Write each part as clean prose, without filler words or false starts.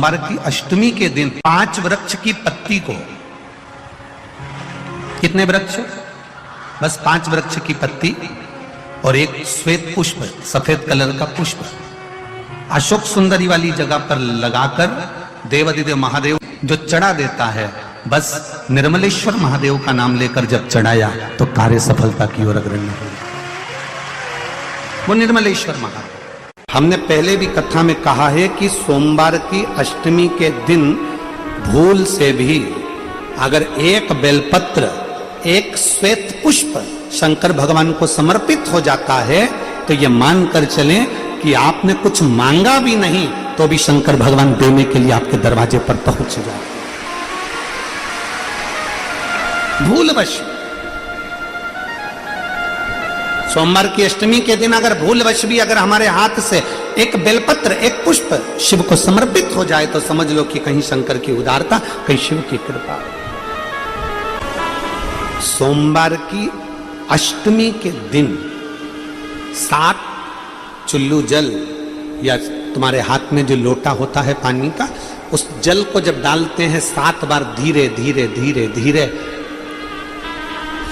सोमवार की अष्टमी के दिन 5 वृक्ष की पत्ती को, कितने वृक्ष? बस 5 वृक्ष की पत्ती और एक श्वेत पुष्प, सफेद कलर का पुष्प अशोक सुंदरी वाली जगह पर लगाकर देवाधिदेव महादेव जो चढ़ा देता है, बस निर्मलेश्वर महादेव का नाम लेकर जब चढ़ाया तो कार्य सफलता की ओर अग्रणी हुई। वो निर्मलेश्वर महादेव। हमने पहले भी कथा में कहा है कि सोमवार की अष्टमी के दिन भूल से भी अगर एक बेलपत्र, एक श्वेत पुष्प शंकर भगवान को समर्पित हो जाता है तो ये मानकर चलें कि आपने कुछ मांगा भी नहीं तो भी शंकर भगवान देने के लिए आपके दरवाजे पर पहुंच जाए। भूलवश सोमवार की अष्टमी के दिन अगर भूलवश भी अगर हमारे हाथ से एक बेलपत्र, एक पुष्प शिव को समर्पित हो जाए तो समझ लो कि कहीं शंकर की उदारता, कहीं शिव की कृपा। सोमवार की अष्टमी के दिन 7 चुल्लू जल या तुम्हारे हाथ में जो लोटा होता है पानी का, उस जल को जब डालते हैं 7 बार धीरे धीरे धीरे धीरे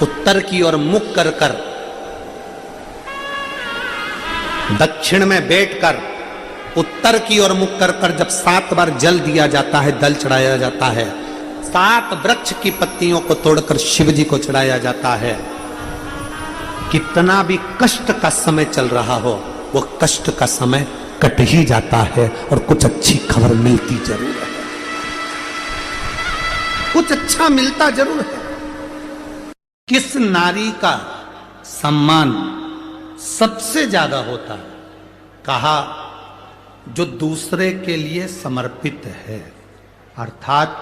उत्तर की ओर मुख कर कर, दक्षिण में बैठकर उत्तर की ओर मुख कर कर जब 7 बार जल दिया जाता है, दल चढ़ाया जाता है, 7 वृक्ष की पत्तियों को तोड़कर शिव जी को चढ़ाया जाता है। कितना भी कष्ट का समय चल रहा हो, वो कष्ट का समय कट ही जाता है और कुछ अच्छी खबर मिलती जरूर है, कुछ अच्छा मिलता जरूर है। किस नारी का सम्मान सबसे ज्यादा होता है? कहा, जो दूसरे के लिए समर्पित है। अर्थात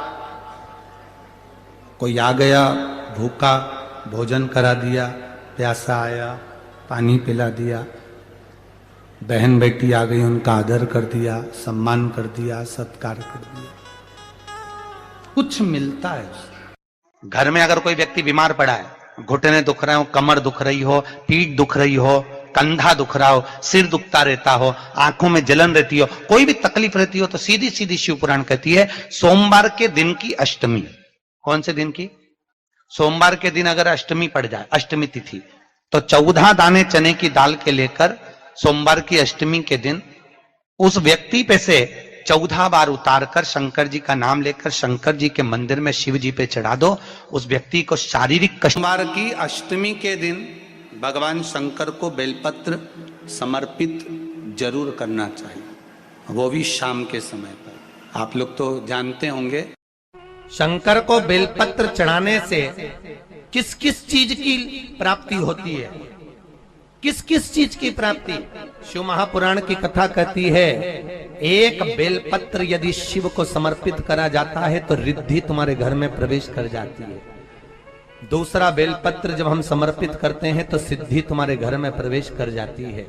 कोई आ गया भूखा, भोजन करा दिया, प्यासा आया पानी पिला दिया, बहन बेटी आ गई उनका आदर कर दिया, सम्मान कर दिया, सत्कार कर दिया, कुछ मिलता है। घर में अगर कोई व्यक्ति बीमार पड़ा है, घुटने दुख रहे हो, कमर दुख रही हो, पीठ दुख रही हो, कंधा दुख रहा हो, सिर दुखता रहता हो, आंखों में जलन रहती हो, कोई भी तकलीफ रहती हो, तो सीधी सीधी शिव पुराण कहती है सोमवार के दिन की अष्टमी। कौन से दिन की? सोमवार के दिन अगर अष्टमी पड़ जाए, अष्टमी तिथि, तो 14 दाने चने की दाल के लेकर सोमवार की अष्टमी के दिन उस व्यक्ति पे से 14 बार उतारकर शंकर जी का नाम लेकर शंकर जी के मंदिर में शिव जी पे चढ़ा दो। उस व्यक्ति को शारीरिक कष्ट। सोमवार की अष्टमी के दिन भगवान शंकर को बेलपत्र समर्पित जरूर करना चाहिए, वो भी शाम के समय पर। आप लोग तो जानते होंगे शंकर को बेलपत्र चढ़ाने से किस किस चीज की प्राप्ति होती है, किस किस चीज की प्राप्ति? शिव महापुराण की कथा कहती है, एक बेलपत्र यदि शिव को समर्पित करा जाता है तो रिद्धि तुम्हारे घर में प्रवेश कर जाती है। दूसरा बेलपत्र जब हम समर्पित करते हैं तो सिद्धि तुम्हारे घर में प्रवेश कर जाती है।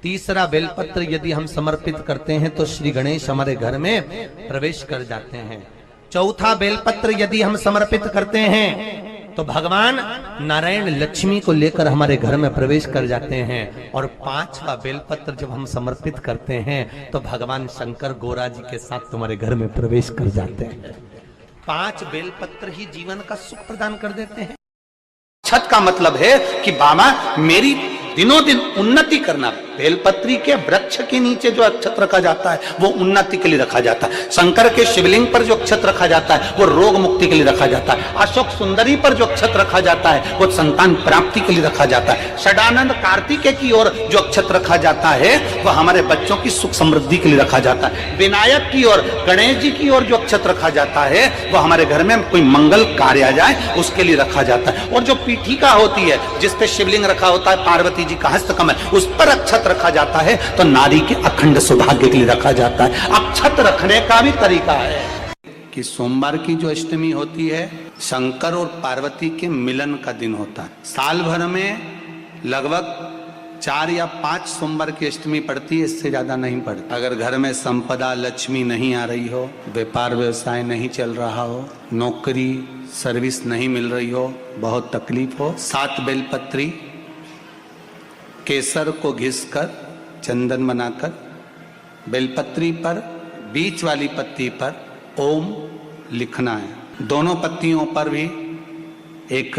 तीसरा बेलपत्र यदि हम समर्पित करते हैं तो श्री गणेश हमारे घर में प्रवेश कर जाते हैं। चौथा बेलपत्र यदि हम समर्पित करते हैं तो भगवान नारायण लक्ष्मी को लेकर हमारे घर में प्रवेश कर जाते हैं। और 5वां बेलपत्र जब हम समर्पित करते हैं तो भगवान शंकर गोरा जी के साथ तुम्हारे घर में प्रवेश कर जाते हैं। 5 बेलपत्र ही जीवन का सुख प्रदान कर देते हैं। छत का मतलब है कि बाबा मेरी दिनों दिन उन्नति करना। बेलपत्री के वृक्ष के नीचे जो अक्षत रखा जाता है वो उन्नति के लिए रखा जाता है। शंकर के शिवलिंग पर जो अक्षत रखा जाता है वो रोग मुक्ति के लिए रखा जाता है। अशोक सुंदरी पर जो अक्षत रखा जाता है वो संतान प्राप्ति के लिए रखा जाता है। षडानंद कार्तिकेय की ओर जो अक्षत रखा जाता है वो हमारे बच्चों की सुख समृद्धि के लिए रखा जाता है। विनायक की ओर, गणेश जी की ओर जो अक्षत रखा जाता है वो हमारे घर में कोई मंगल कार्य आ जाए उसके लिए रखा जाता है। और जो पीठिका होती है जिसपे शिवलिंग रखा होता है, पार्वती जी का हस्तकमल, उस पर अक्षत रखा जाता है तो नारी के अखंड सौभाग्य के लिए रखा जाता है। अक्षत रखने का भी तरीका है कि सोमवार की जो अष्टमी होती है शंकर और पार्वती के मिलन का दिन होता है। साल भर में लगभग 4 या 5 सोमवार की अष्टमी पड़ती है, इससे ज्यादा नहीं पड़ती। अगर घर में संपदा लक्ष्मी नहीं आ रही हो, व्यापार व्यवसाय नहीं चल रहा हो, नौकरी सर्विस नहीं मिल रही हो, बहुत तकलीफ हो, 7 बेलपत्री केसर को घिसकर चंदन बनाकर बेलपत्री पर बीच वाली पत्ती पर ओम लिखना है। दोनों पत्तियों पर भी एक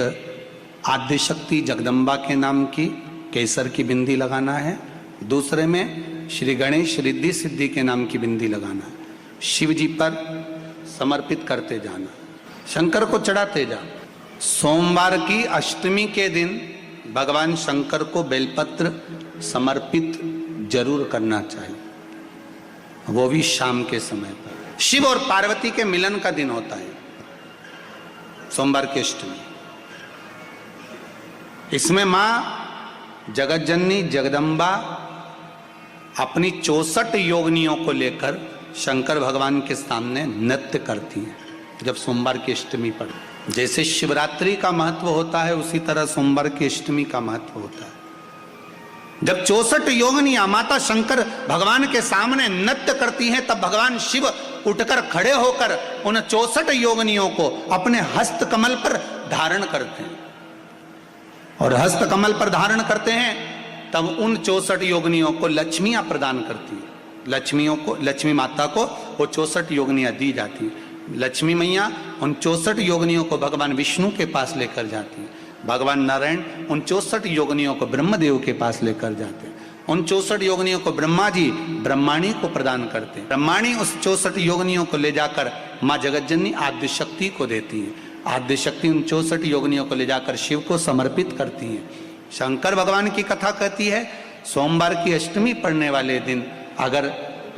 आद्यशक्ति जगदम्बा के नाम की केसर की बिंदी लगाना है, दूसरे में श्री गणेश रिद्धि सिद्धि के नाम की बिंदी लगाना है। शिव जी पर समर्पित करते जाना, शंकर को चढ़ाते जाना। सोमवार की अष्टमी के दिन भगवान शंकर को बेलपत्र समर्पित जरूर करना चाहिए, वो भी शाम के समय पर। शिव और पार्वती के मिलन का दिन होता है सोमवार की अष्टमी। इसमें मां जगतजननी जगदम्बा अपनी 64 योगिनियों को लेकर शंकर भगवान के सामने नृत्य करती हैं जब सोमवार की अष्टमी पर। जैसे शिवरात्रि का महत्व होता है उसी तरह सोमवार की अष्टमी का महत्व होता है। जब 64 योगिनियां माता शंकर भगवान के सामने नृत्य करती हैं तब भगवान शिव उठकर खड़े होकर उन 64 योगिनियों को अपने हस्त कमल पर धारण करते हैं, और हस्त कमल पर धारण करते हैं तब उन 64 योगिनियों को लक्ष्मियां प्रदान करती हैं। लक्ष्मियों को, लक्ष्मी माता को वो 64 योगिनियां दी जाती हैं। लक्ष्मी मैया उन 64 योगिनियों को भगवान विष्णु के पास लेकर जाती हैं। भगवान नारायण उन 64 योगिनियों को ब्रह्मदेव के पास लेकर जाते हैं। उन 64 योगिनियों को ब्रह्मा जी ब्रह्माणी को प्रदान करते हैं। ब्रह्माणी उस 64 योगिनियों को ले जाकर माँ जगतजननी आद्य शक्ति को देती है। आद्य शक्ति उन 64 योगिनियों को ले जाकर शिव को समर्पित करती है। शंकर भगवान की कथा कहती है सोमवार की अष्टमी पड़ने वाले दिन अगर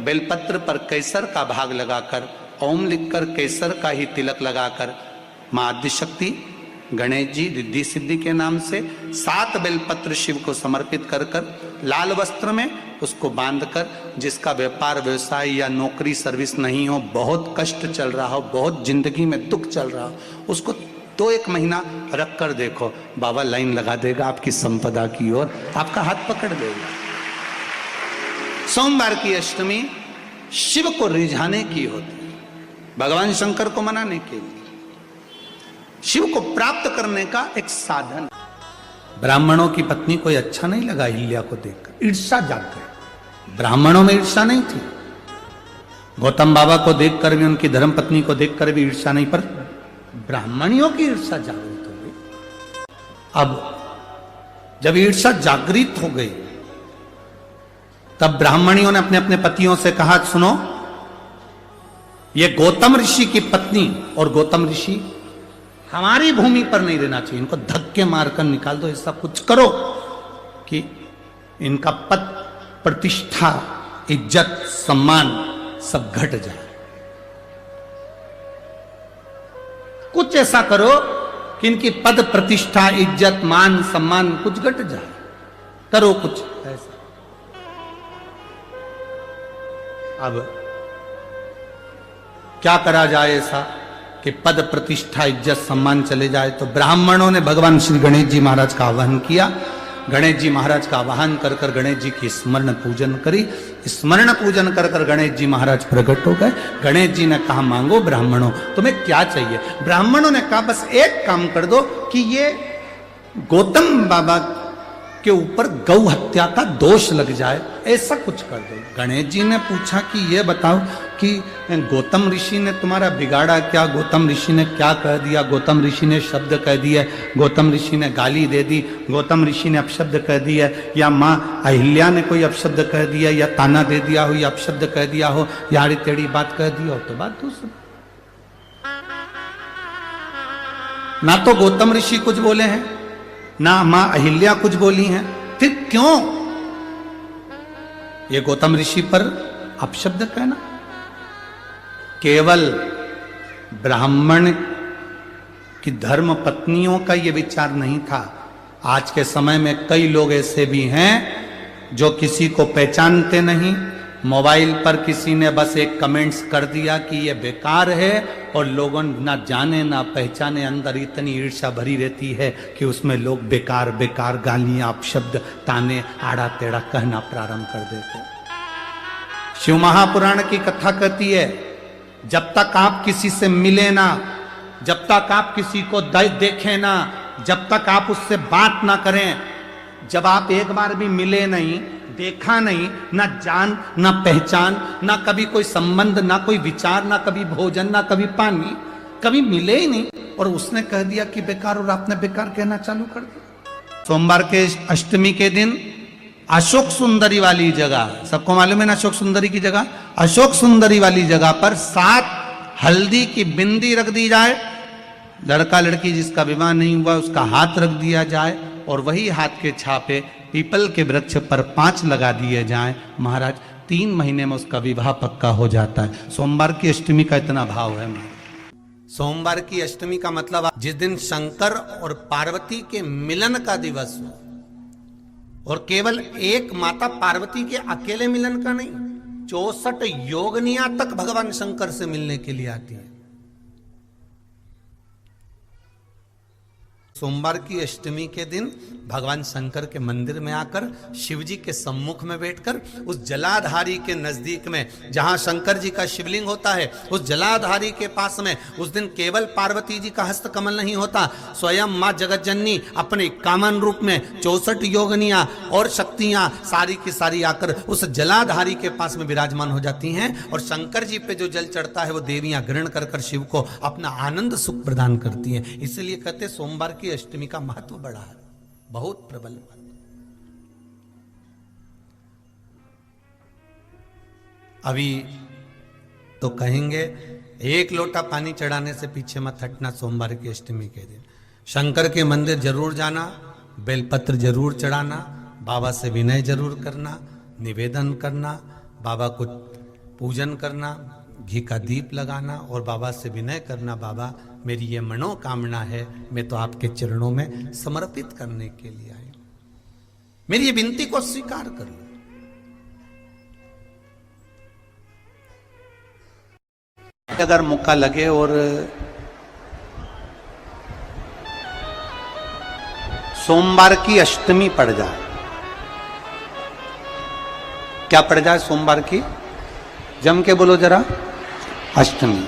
बेलपत्र पर केसर का भाग लगाकर ओम लिखकर केसर का ही तिलक लगाकर माँ आद्य शक्ति गणेश जी रिद्धि सिद्धि के नाम से 7 बेलपत्र शिव को समर्पित कर कर लाल वस्त्र में उसको बांधकर, जिसका व्यापार व्यवसाय या नौकरी सर्विस नहीं हो, बहुत कष्ट चल रहा हो, बहुत जिंदगी में दुख चल रहा हो, उसको 2-1 महीना रख कर देखो, बाबा लाइन लगा देगा आपकी संपदा की ओर, आपका हाथ पकड़ देगा। सोमवार की अष्टमी शिव को रिझाने की होती है, भगवान शंकर को मनाने के लिए, शिव को प्राप्त करने का एक साधन। ब्राह्मणों की पत्नी को अच्छा नहीं लगा अहिल्या को देखकर, ईर्ष्या जाग गई। ब्राह्मणों में ईर्ष्या नहीं थी, गौतम बाबा को देखकर भी, उनकी धर्म पत्नी को देखकर भी ईर्ष्या नहीं, पर ब्राह्मणियों की ईर्ष्या जागृत हो गई। अब जब ईर्ष्या जागृत हो गई तब ब्राह्मणियों ने अपने अपने पतियों से कहा, सुनो, ये गौतम ऋषि की पत्नी और गौतम ऋषि हमारी भूमि पर नहीं रहना चाहिए, इनको धक्के मारकर निकाल दो, ऐसा कुछ करो कि इनका पद प्रतिष्ठा इज्जत सम्मान सब घट जाए। कुछ ऐसा करो कि इनकी पद प्रतिष्ठा इज्जत मान सम्मान कुछ घट जाए, करो कुछ ऐसा। अब क्या करा जाए ऐसा कि पद प्रतिष्ठा इज्जत सम्मान चले जाए? तो ब्राह्मणों ने भगवान श्री गणेश जी महाराज का आह्वान किया। गणेश जी महाराज का आह्वान कर कर गणेश जी की स्मरण पूजन करी। स्मरण पूजन कर कर गणेश जी महाराज प्रकट हो गए। गणेश जी ने कहा, मांगो ब्राह्मणों, तुम्हें क्या चाहिए? ब्राह्मणों ने कहा, बस एक काम कर दो कि ये गौतम बाबा के ऊपर गौ हत्या का दोष लग जाए, ऐसा कुछ कर दो। गणेश जी ने पूछा कि ये बताओ कि गौतम ऋषि ने तुम्हारा बिगाड़ा क्या? गौतम ऋषि ने क्या कह दिया? गौतम ऋषि ने शब्द कह दिया, गौतम ऋषि ने गाली दे दी, गौतम ऋषि ने अपशब्द कह दिया, या माँ अहिल्या ने कोई अपशब्द कह दिया, या ताना दे दिया हो, या अपशब्द कह दिया हो, या आड़ी टेढ़ी बात कह दी हो, तो बात दूसरी। ना तो गौतम ऋषि कुछ बोले हैं, ना मां अहिल्या कुछ बोली हैं, फिर क्यों ये गौतम ऋषि पर अपशब्द कहना? केवल ब्राह्मण की धर्म पत्नियों का ये विचार नहीं था। आज के समय में कई लोग ऐसे भी हैं जो किसी को पहचानते नहीं, मोबाइल पर किसी ने बस एक कमेंट्स कर दिया कि ये बेकार है, और लोगों ना जाने ना पहचाने अंदर इतनी ईर्ष्या भरी रहती है कि उसमें लोग बेकार बेकार गालियां अपशब्द ताने आड़ा टेढ़ा कहना प्रारंभ कर देते। शिव महापुराण की कथा कहती है, जब तक आप किसी से मिले ना, जब तक आप किसी को देखें ना, जब तक आप उससे बात ना करें, जब आप एक बार भी मिले नहीं, देखा नहीं, ना जान, ना पहचान, ना कभी कोई संबंध, ना कोई विचार, ना कभी भोजन, ना कभी पानी, कभी मिले ही नहीं, और उसने कह दिया कि बेकार, और आपने बेकार कहना चालू कर दिया। सोमवार के अष्टमी के दिन अशोक सुंदरी वाली जगह, सबको मालूम है ना अशोक सुंदरी की जगह, अशोक सुंदरी वाली जगह पर 7 हल्दी की बिंदी रख दी जाए, लड़का लड़की जिसका विवाह नहीं हुआ उसका हाथ रख दिया जाए, और वही हाथ के छापे पीपल के वृक्ष पर 5 लगा दिए जाएं। महाराज 3 महीने में उसका विवाह पक्का हो जाता है। सोमवार की अष्टमी का इतना भाव है। सोमवार की अष्टमी का मतलब जिस दिन शंकर और पार्वती के मिलन का दिवस हो, और केवल एक माता पार्वती के अकेले मिलन का नहीं, 64 योगनियां तक भगवान शंकर से मिलने के लिए आती है। सोमवार की अष्टमी के दिन भगवान शंकर के मंदिर में आकर शिव जी के सम्मुख में बैठकर उस जलाधारी के नजदीक में जहां शंकर जी का शिवलिंग होता है, उस जलाधारी के पास में उस दिन केवल पार्वती जी का हस्त कमल नहीं होता, स्वयं मां जगत जननी अपने कामन रूप में 64 योगनियां और शक्तियां सारी की सारी आकर उस जलाधारी के पास में विराजमान हो जाती हैं, और शंकर जी पे जो जल चढ़ता है वो देवियां ग्रहण कर कर शिव को अपना आनंद सुख प्रदान करती हैं। इसलिए कहते सोमवार की अष्टमी का महत्व बड़ा है, बहुत प्रबल महत्व। अभी तो कहेंगे 1 लोटा पानी चढ़ाने से पीछे मत हटना। सोमवार की अष्टमी के दिन शंकर के मंदिर जरूर जाना, बेलपत्र जरूर चढ़ाना, बाबा से विनय जरूर करना, निवेदन करना, बाबा को पूजन करना, घी का दीप लगाना और बाबा से विनय करना, बाबा मेरी ये मनोकामना है, मैं तो आपके चरणों में समर्पित करने के लिए आई, मेरी ये विनती को स्वीकार कर लो। अगर मौका लगे और सोमवार की अष्टमी पड़ जाए, क्या पड़ जाए सोमवार की, जम के बोलो जरा, अष्टमी,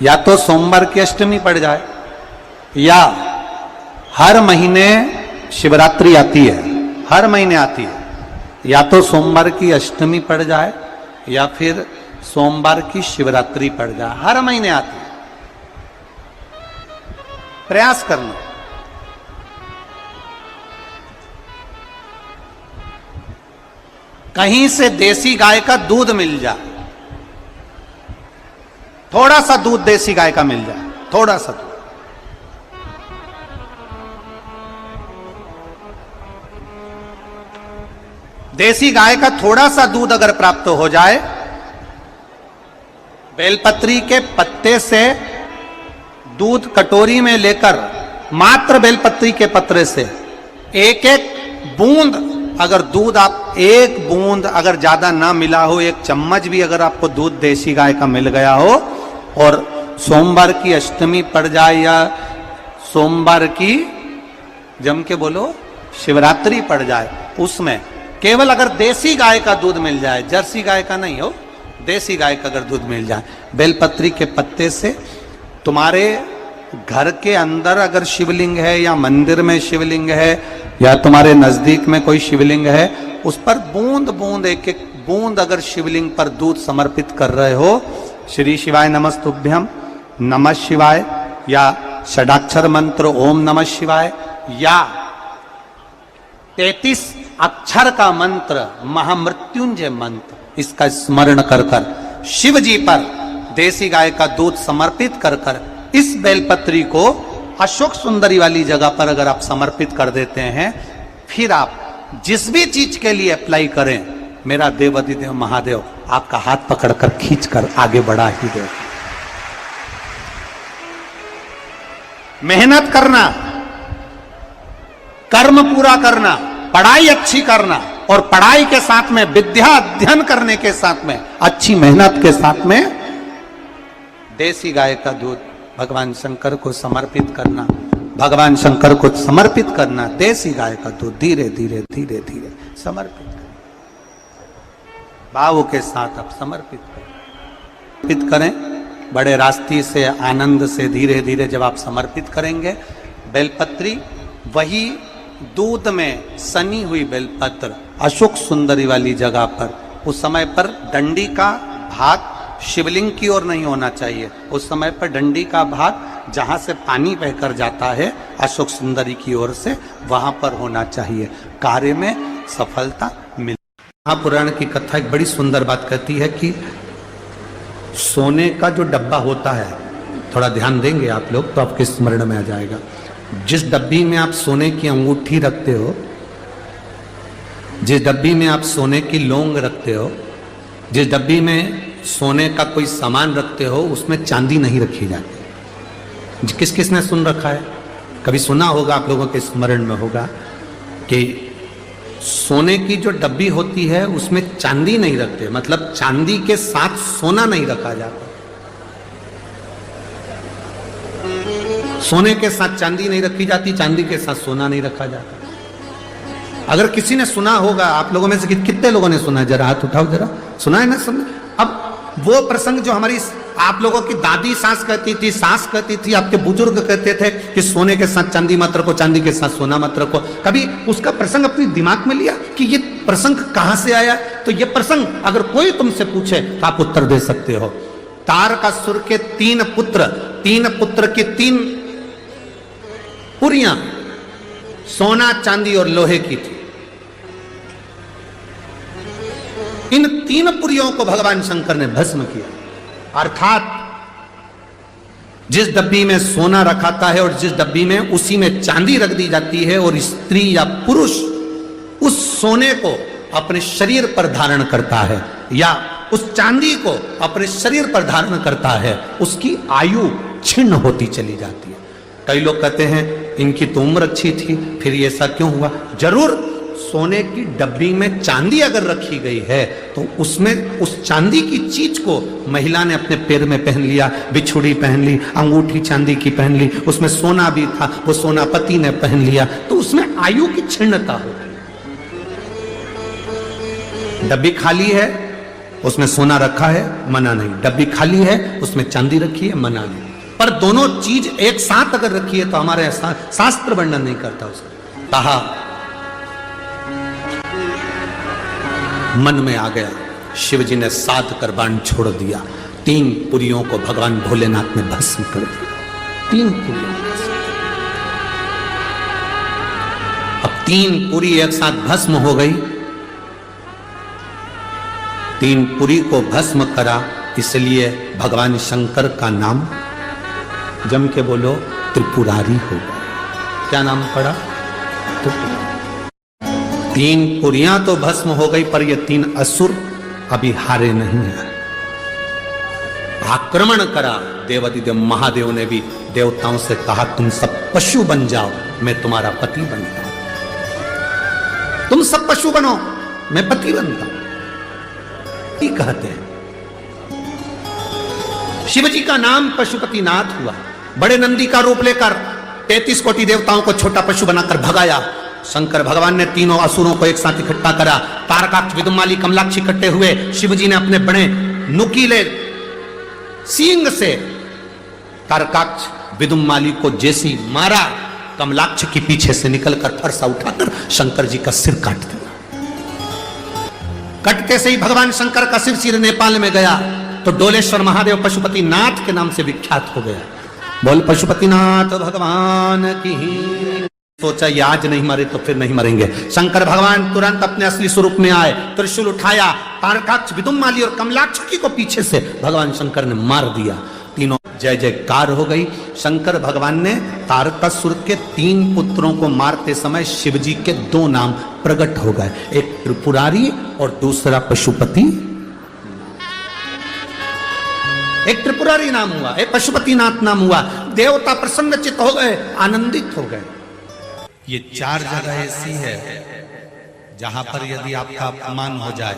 या तो सोमवार की अष्टमी पड़ जाए, या हर महीने शिवरात्रि आती है, हर महीने आती है, या तो सोमवार की अष्टमी पड़ जाए या फिर सोमवार की शिवरात्रि पड़ जाए, हर महीने आती है। प्रयास करना। कहीं से देसी गाय का दूध मिल जाए, थोड़ा सा दूध देसी गाय का मिल जाए, थोड़ा सा दूध, देसी गाय का थोड़ा सा दूध अगर प्राप्त हो जाए, बेलपत्री के पत्ते से दूध कटोरी में लेकर, मात्र बेलपत्री के पत्रे से एक एक बूंद अगर दूध, आप एक बूंद अगर ज्यादा ना मिला हो, 1 चम्मच भी अगर आपको दूध देसी गाय का मिल गया हो, और सोमवार की अष्टमी पड़ जाए या सोमवार की, जम के बोलो, शिवरात्रि पड़ जाए, उसमें केवल अगर देसी गाय का दूध मिल जाए, जर्सी गाय का नहीं हो, देसी गाय का अगर दूध मिल जाए, बेलपत्री के पत्ते से, तुम्हारे घर के अंदर अगर शिवलिंग है या मंदिर में शिवलिंग है या तुम्हारे नजदीक में कोई शिवलिंग है, उस पर बूंद बूंद, एक एक बूंद अगर शिवलिंग पर दूध समर्पित कर रहे हो, श्री शिवाय नमस्तुभ्यम, नमः शिवाय, या षडाक्षर मंत्र ओम नमः शिवाय, या 33 अक्षर का मंत्र महामृत्युंजय मंत्र, इसका स्मरण कर कर शिव जी पर देसी गाय का दूध समर्पित कर कर इस बेलपत्री को अशोक सुंदरी वाली जगह पर अगर आप समर्पित कर देते हैं, फिर आप जिस भी चीज के लिए अप्लाई करें, मेरा देव अधिदेव महादेव आपका हाथ पकड़कर खींचकर आगे बढ़ा ही दे। मेहनत करना, कर्म पूरा करना, पढ़ाई अच्छी करना, और पढ़ाई के साथ में विद्या अध्ययन करने के साथ में अच्छी मेहनत के साथ में देसी गाय का दूध भगवान शंकर को समर्पित करना, भगवान शंकर को समर्पित करना, देसी गाय का दूध धीरे धीरे धीरे धीरे समर्पित करें, भाव के साथ आप समर्पित करें, बड़े रास्ते से, आनंद से, धीरे धीरे जब आप समर्पित करेंगे, बेलपत्री वही दूध में सनी हुई बेलपत्र अशोक सुंदरी वाली जगह पर, उस समय पर डंडी का भाग शिवलिंग की ओर नहीं होना चाहिए, उस समय पर डंडी का भाग जहां से पानी बहकर जाता है अशोक सुंदरी की ओर से, वहां पर होना चाहिए। कार्य में सफलता मिल। महापुराण की कथा एक बड़ी सुंदर बात कहती है कि सोने का जो डब्बा होता है, थोड़ा ध्यान देंगे आप लोग तो आपके स्मरण में आ जाएगा। जिस डब्बी में आप सोने की अंगूठी रखते हो, जिस डब्बी में आप सोने की लौंग रखते हो, जिस डब्बी में सोने का कोई सामान रखते हो, उसमें चांदी नहीं रखी जाती। किस किस ने सुन रखा है, कभी सुना होगा, आप लोगों के स्मरण में होगा कि सोने की जो डब्बी होती है उसमें चांदी नहीं रखते, मतलब चांदी के साथ सोना नहीं रखा जाता। सोने के साथ चांदी नहीं रखी जाती, चांदी के साथ सोना नहीं रखा जाता। अगर किसी ने सुना होगा, आप लोगों में से कितने लोगों ने सुना है, जरा हाथ उठाओ, जरा सुना है ना सुना। अब वो प्रसंग जो हमारी आप लोगों की दादी सास कहती थी, सास कहती थी, आपके बुजुर्ग कहते थे कि सोने के साथ चांदी मत रखो, चांदी के साथ सोना मत रखो, कभी उसका प्रसंग अपने दिमाग में लिया कि ये प्रसंग कहां से आया? तो ये प्रसंग अगर कोई तुमसे पूछे तो आप उत्तर दे सकते हो। तारकासुर के तीन पुत्र की 3 पुरियां सोना, चांदी और लोहे की थी। इन 3 पुरियों को भगवान शंकर ने भस्म किया, अर्थात जिस डब्बी में सोना रखाता है और जिस डब्बी में उसी में चांदी रख दी जाती है, और स्त्री या पुरुष उस सोने को अपने शरीर पर धारण करता है या उस चांदी को अपने शरीर पर धारण करता है, उसकी आयु छिन्न होती चली जाती है। कई लोग कहते हैं इनकी तो उम्र अच्छी थी, फिर ये ऐसा क्यों हुआ? जरूर सोने की डब्बी में चांदी अगर रखी गई है तो उसमें उस चांदी की चीज को महिला ने अपने पैर में पहन लिया, बिछुड़ी पहन ली, अंगूठी चांदी की पहन ली, उसमें सोना भी था, वो सोना पति ने पहन लिया, तो उसमें आयु की क्षीणता हो गई। डब्बी खाली है, उसमें सोना रखा है, मना नहीं। डब्बी खाली है, उसमें चांदी रखी है, मना नहीं। पर दोनों चीज एक साथ अगर रखी है तो हमारे शास्त्र वर्णन नहीं करता उसका। कहा मन में आ गया, शिव जी ने 7 कर बाण छोड़ दिया, 3 पुरियों को भगवान भोलेनाथ ने भस्म कर दिया। 3 पुरियों, अब 3 पुरी एक साथ भस्म हो गई। 3 पुरी को भस्म करा, इसलिए भगवान शंकर का नाम जम के बोलो त्रिपुरारी हो गया। क्या नाम पड़ा? 3 पुरियां तो भस्म हो गई, पर ये 3 असुर अभी हारे नहीं है। आक्रमण करा, देवादिदेव महादेव ने भी देवताओं से कहा तुम सब पशु बन जाओ, मैं तुम्हारा पति बनता हूं। तुम सब पशु बनो, मैं पति बनता हूं। कहते हैं शिव जी का नाम पशुपतिनाथ हुआ। बड़े नंदी का रूप लेकर 33 कोटि देवताओं को छोटा पशु बनाकर भगाया। शंकर भगवान ने तीनों असुरों को एक साथ इकट्ठा करा। तारकाक्ष, विदुमाली, कमलाक्ष इकट्ठे हुए। शिव जी ने अपने बड़े नुकीले सींग से तारकाक्ष, विदुमाली को जैसी मारा, कमलाक्ष के पीछे से निकलकर फरसा उठाकर शंकर जी का सिर काट दिया। कटते से ही भगवान शंकर का सिर सीधे नेपाल में गया तो डोलेश्वर महादेव पशुपतिनाथ के नाम से विख्यात हो गया। बोल पशुपतिनाथ भगवान की। सोचा ये आज नहीं मरे तो फिर नहीं मरेंगे। शंकर भगवान तुरंत अपने असली स्वरूप में आए, त्रिशूल उठाया, तारकाक्ष, विदुमाली और कमलाक्ष को पीछे से भगवान शंकर ने मार दिया। तीनों जय जयकार हो गई। शंकर भगवान ने तारकासुर के 3 पुत्रों को मारते समय शिव जी के 2 नाम प्रकट हो गए, एक त्रिपुरारी और दूसरा पशुपति। एक त्रिपुरारी नाम हुआ, एक पशुपतिनाथ नाम हुआ। देवता प्रसन्नचित्त हो गए, आनंदित हो गए। ये 4 जगह ऐसी है जहां पर यदि आपका अपमान हो जाए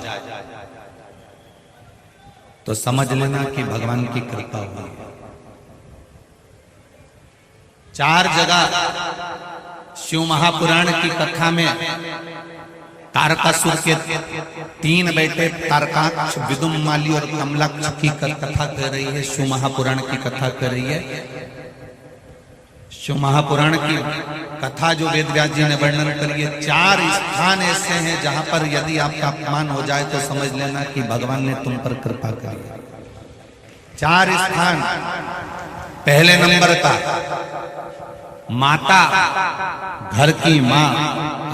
तो समझ लेना कि भगवान की कृपा हुई। 4 जगह शिव महापुराण की कथा में तारकासुर के 3 बेटे तारकाक्ष, विदुमाली और कमलाक्ष की कथा कर रही है। शिव महापुराण की कथा कर रही है। शिव महापुराण की कथा जो वेदव्यास जी ने वर्णन करी है, 4 स्थान ऐसे हैं जहां पर यदि आपका अपमान हो जाए तो समझ लेना कि भगवान ने तुम पर कृपा करी है। 4 स्थान। पहले नंबर का, माता, घर की माँ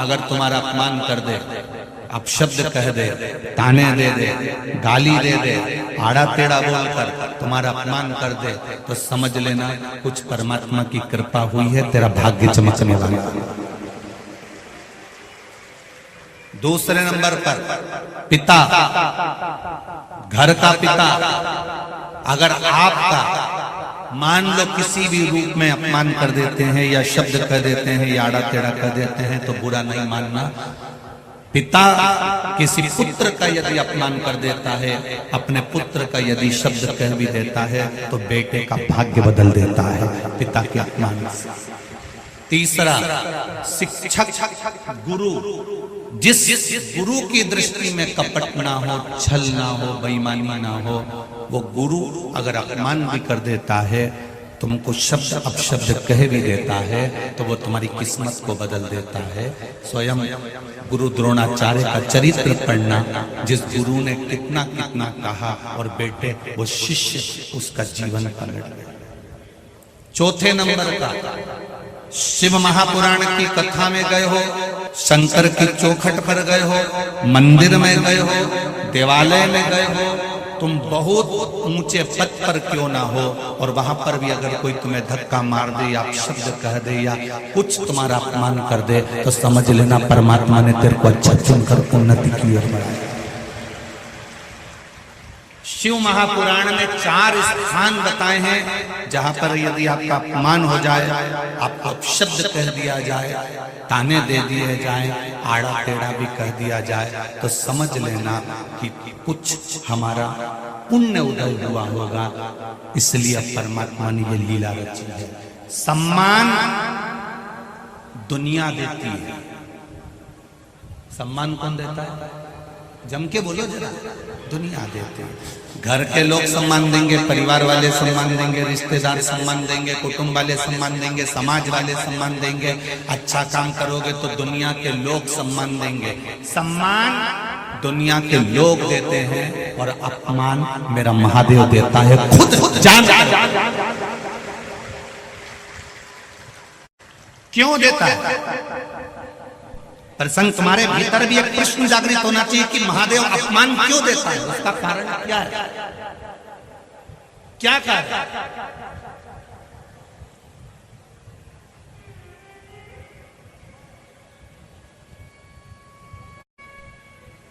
अगर तुम्हारा अपमान कर दे, अपशब्द कह दे, ताने दे दे, गाली दे दे, आड़ा टेढ़ा बोलकर तुम्हारा अपमान कर दे, तो समझ लेना कुछ परमात्मा की कृपा हुई है, तेरा भाग्य चमकने वाला। दूसरे नंबर पर पिता, घर का पिता अगर आपका मान लो किसी भी रूप में अपमान कर देते हैं या शब्द कह देते हैं या आड़ा टेढ़ा कर देते हैं तो बुरा नहीं मानना। पिता किसी पुत्र का यदि अपमान कर देता है, अपने पुत्र का यदि शब्द कह भी देता है तो बेटे का भाग्य बदल देता है पिता के अपमान से। तीसरा, शिक्षक, गुरु, जिस गुरु की दृष्टि में कपट ना हो, छल ना हो, बेईमानी ना हो, वो गुरु अगर अपमान भी कर देता है, तुमको शब्द अपशब्द कह भी देता है, तो वो तुम्हारी किस्मत को बदल देता है। स्वयं गुरु द्रोणाचार्य का चरित्र पढ़ना, जिस गुरु ने कितना कितना कहा और बेटे वो शिष्य उसका जीवन पलट गया। चौथे नंबर का, शिव महापुराण की कथा में गए हो, शंकर की चौखट पर गए हो, मंदिर में गए हो, देवालय में गए हो, तुम बहुत ऊंचे पद पर क्यों ना हो और वहां पर भी अगर कोई तुम्हें धक्का मार दे या शब्द कह दे या कुछ तुम्हारा अपमान कर दे तो समझ लेना परमात्मा ने तेरे को अच्छा चुनकर उन्नति की ओर बढ़ाया। शिव महापुराण में 4 स्थान बताए हैं जहां पर यदि आपका अपमान हो जाए, आपको अपशब्द कह दिया जाए, ताने दे दिए जाए, आड़ा टेढ़ा भी कह दिया जाए, तो समझ लेना कि कुछ हमारा पुण्य उदय हुआ होगा, इसलिए परमात्मा ने ये लीला रची है। सम्मान दुनिया देती है। सम्मान कौन देता है? जम के बोलो जरा। दुनिया देते हैं। घर के लोग सम्मान देंगे, परिवार वाले सम्मान देंगे, रिश्तेदार सम्मान देंगे, कुटुंब वाले सम्मान देंगे, समाज वाले सम्मान देंगे। अच्छा काम करोगे तो दुनिया के लोग सम्मान देंगे। सम्मान दुनिया के लोग देते हैं और अपमान मेरा महादेव देता है खुद जान। क्यों देता है? प्रसंग तुम्हारे भीतर भी एक प्रश्न जागृत होना चाहिए कि महादेव अपमान क्यों देता है, उसका कारण क्या है? क्या कारण?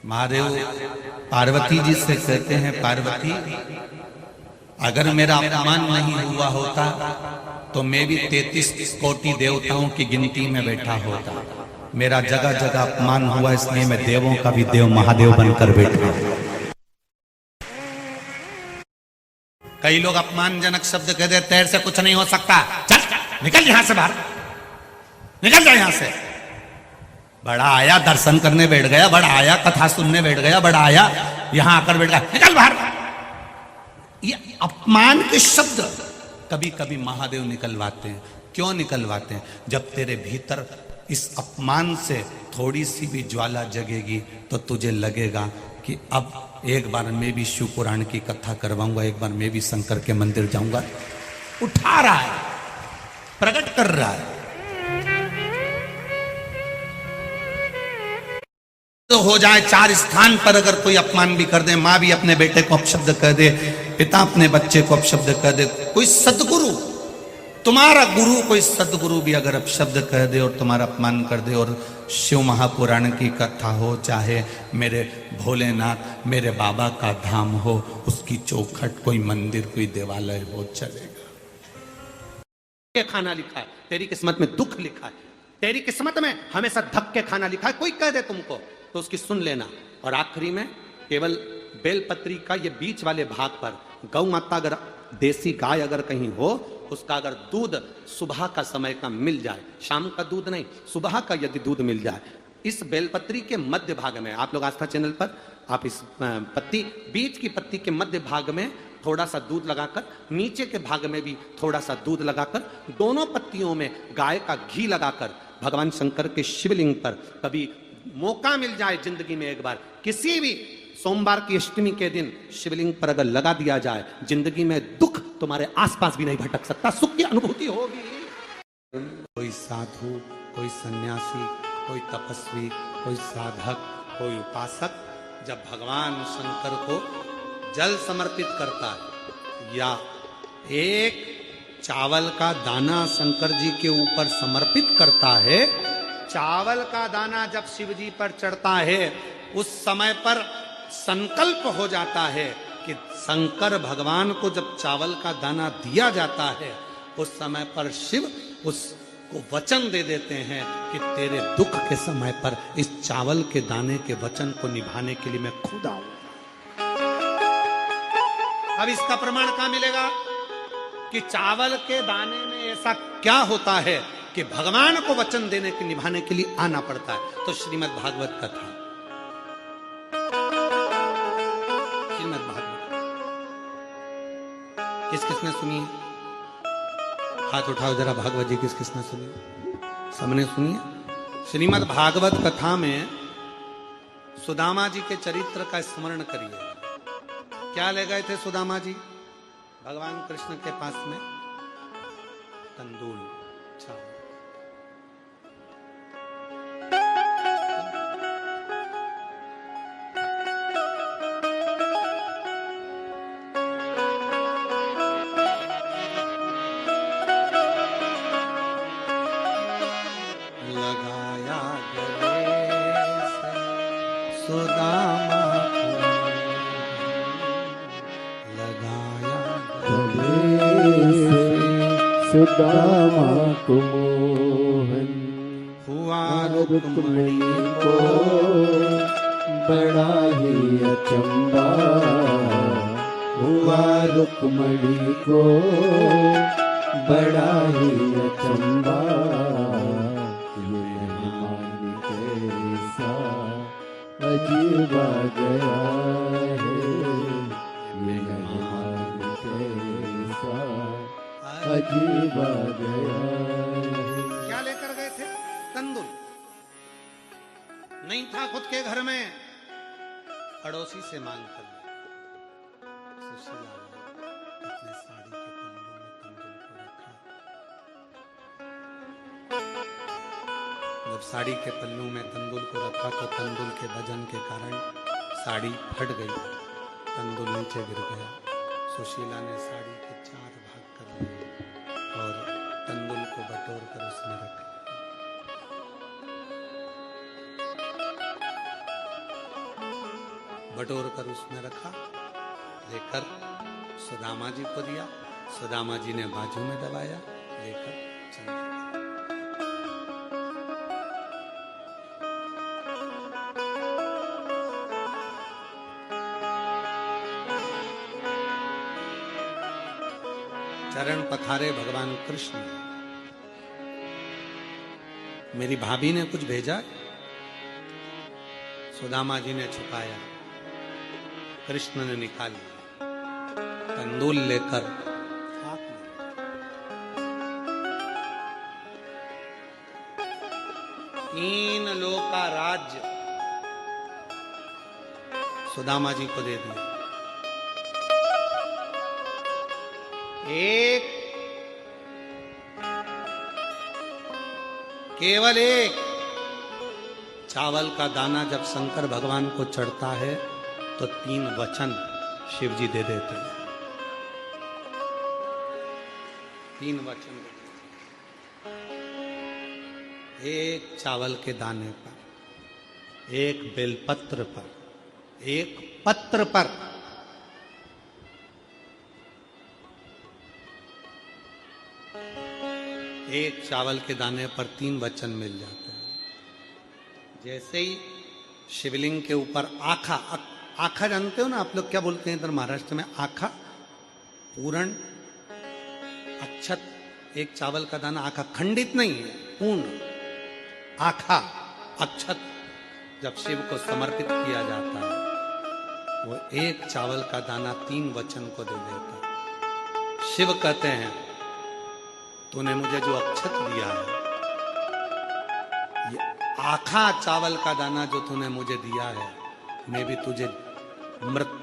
महादेव पार्वती जी से कहते हैं, पार्वती अगर मेरा अपमान नहीं हुआ होता तो मैं भी 33 कोटि देवताओं की गिनती में बैठा होता। मेरा जगह जगह अपमान हुआ, इसलिए मैं देवों का भी देव महादेव बनकर बैठा। कई लोग अपमानजनक शब्द कह देते, तेरे से कुछ नहीं हो सकता, चल निकल यहां से बाहर, निकल जा यहां से। बड़ा आया दर्शन करने बैठ गया, बड़ा आया कथा सुनने बैठ गया, बड़ा आया यहां आकर बैठ गया, निकल बाहर। ये अपमान के शब्द कभी कभी महादेव निकलवाते हैं। क्यों निकलवाते हैं? जब तेरे भीतर इस अपमान से थोड़ी सी भी ज्वाला जगेगी तो तुझे लगेगा कि अब एक बार मैं भी शिव पुराण की कथा करवाऊंगा, एक बार मैं भी शंकर के मंदिर जाऊंगा। उठा रहा है, प्रकट कर रहा है। तो हो जाए 4 स्थान पर अगर कोई अपमान भी कर दे, माँ भी अपने बेटे को अपशब्द कह दे, पिता अपने बच्चे को अपशब्द कह दे, कोई सदगुरु, तुम्हारा गुरु, कोई सदगुरु भी अगर अपशब्द कह दे और तुम्हारा अपमान कर दे, और शिव महापुराण की कथा हो, चाहे मेरे भोलेनाथ मेरे बाबा का धाम हो, उसकी चौखट, कोई मंदिर, कोई देवालय हो, चलेगा। ये खाना लिखा है, तेरी किस्मत में दुख लिखा है, तेरी किस्मत में हमेशा धक्के खाना लिखा है, कोई कह दे तुमको तो उसकी सुन लेना। और आखिरी में केवल बेलपत्री का ये बीच वाले भाग पर गौ माता, अगर देसी गाय अगर कहीं हो, उसका अगर दूध सुबह का समय का मिल जाए, शाम का दूध नहीं, सुबह का यदि दूध मिल जाए, इस बेलपत्री के मध्य भाग में, आप लोग आस्था चैनल पर आप इस पत्ती, बीच की पत्ती के मध्य भाग में थोड़ा सा दूध लगाकर, नीचे के भाग में भी थोड़ा सा दूध लगाकर, दोनों पत्तियों में गाय का घी लगाकर भगवान शंकर के शिवलिंग पर कभी मौका मिल जाए जिंदगी में एक बार, किसी भी सोमवार की अष्टमी के दिन शिवलिंग पर अगर लगा दिया जाए, जिंदगी में दुख तुम्हारे आसपास भी नहीं भटक सकता, सुख की अनुभूति होगी। कोई साधु, कोई सन्यासी, कोई तपस्वी, कोई साधक, कोई उपासक जब भगवान शंकर को जल समर्पित करता है या एक चावल का दाना शंकर जी के ऊपर समर्पित करता है, चावल का दाना जब शिव जी पर चढ़ता है, उस समय पर संकल्प हो जाता है कि शंकर भगवान को जब चावल का दाना दिया जाता है, उस समय पर शिव उसको वचन दे देते हैं कि तेरे दुख के समय पर इस चावल के दाने के वचन को निभाने के लिए मैं खुद आऊंगा। अब इसका प्रमाण कहां मिलेगा कि चावल के दाने में ऐसा क्या होता है कि भगवान को वचन देने के निभाने के लिए आना पड़ता है? तो श्रीमद् भागवत कथा, श्रीमद् भागवत किस किसने सुनी? हाथ उठाओ जरा, भागवत जी किस किसने सुनी? सबने सुनी? श्रीमद् भागवत कथा में सुदामा जी के चरित्र का स्मरण करिए। क्या ले गए थे सुदामा जी भगवान कृष्ण के पास में? तंदूल, चावल। लगाया गले से सुदामा सुदामा को मोहन हुआ रुक्मणी को बड़ा ही अचंबा, हुआ रुक्मणी को बड़ा ही अचंबा, ये मेहमान कैसा अजीबा गया है, ये मेहमान कैसा अजीबा गया। क्या लेकर गए थे? तंदूल। नहीं था खुद के घर में, पड़ोसी से मांग कर सुशीला ने अपने साड़ी के पल्लू में तंदूल को रखा। जब साड़ी के पल्लू में तंदूल को रखा तो तंदूल के वजन के कारण साड़ी फट गई, तंदूल नीचे गिर गया। सुशीला ने साड़ी के 4 भाग कर लिए और तंदूल को बटोर कर उसने रख लिया। बटोर कर उसने रखा, लेकर सुदामा जी को दिया। सुदामा जी ने बाजू में दबाया, लेकर चल दिया। चरण पथारे भगवान कृष्ण। मेरी भाभी ने कुछ भेजा, सुदामा जी ने छुपाया, कृष्ण ने निकाली, तंदूल लेकर तीन लोक का राज्य सुदामा जी को दे दिया। एक, केवल एक चावल का दाना जब शंकर भगवान को चढ़ता है तो 3 वचन शिव जी दे देते हैं। 3 वचन। एक चावल के दाने पर, एक बेलपत्र पर, एक पत्र पर। एक चावल के दाने पर 3 वचन मिल जाते हैं। जैसे ही शिवलिंग के ऊपर आखा, आखा जानते हो ना आप लोग, क्या बोलते हैं इधर महाराष्ट्र में? आखा, पूर्ण, अक्षत। एक चावल का दाना आखा, खंडित नहीं है, पूर्ण आखा अक्षत जब शिव को समर्पित किया जाता है वो एक चावल का दाना 3 वचन को दे देता। शिव कहते हैं तूने मुझे जो अक्षत दिया है, ये आखा चावल का दाना जो तूने मुझे दिया है, मैं भी तुझे मृत